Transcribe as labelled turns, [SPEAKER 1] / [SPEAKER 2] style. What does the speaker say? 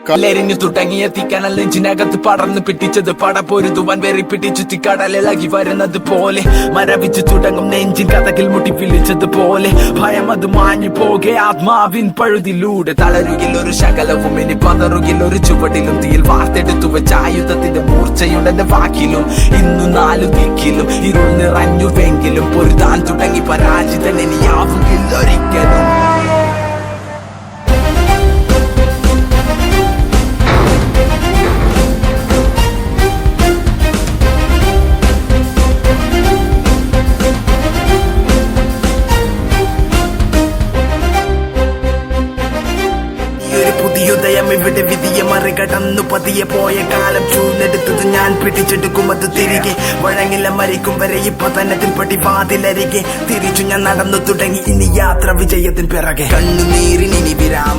[SPEAKER 1] കല്ലെരിഞ്ഞു തുടങ്ങിയ തീക്കനൽ നെഞ്ചിനകത്ത് പടർന്നു പിടിച്ചത് പടപൊരുതുവാൻ വെറി പിടിച്ചു തിക്കടലിളകി വരുന്നത് പോലെ മരവിച്ചു തുടങ്ങും നെഞ്ചിൻ കഥകിൽ മുട്ടി വിളിച്ചത് പോലെ ഭയം അത് മാഞ്ഞു പോകെ ആത്മാവിൻ പഴുതിലൂടെ തളരുകിൽ ഒരു ശകലവും ഇനി പതറുകിൽ ഒരു ചുവടിലും തീയിൽ വാർത്തെടുത്തു വെച്ച ആയുധത്തിന്റെ മൂർച്ചയുണ്ടെന്റെ വാക്കിലും ഇന്നു നാലു ദിക്കിലും ഇരുൾ നിറഞ്ഞുവെങ്കിലും പൊരുതാൻ തുടങ്ങി പരാജിതൻ ഇനിയാവുകില്ല ഒരിക്കലും. പുതിയുദയം ഇവിടെ വിധിയെ മറികടന്നു പതിയെ പോയ കാലം ചൂന്നെടുത്തത് ഞാൻ പിടിച്ചെടുക്കുമത് തിരികെ വഴങ്ങില്ല മരിക്കും വരെ ഇപ്പൊ തന്നെ പടി വാതിലരികെ തിരിച്ചു ഞാൻ നടന്നു തുടങ്ങി ഇനി യാത്ര വിജയത്തിൻ പിറകെ കണ്ണുനീരിനി വിരാമ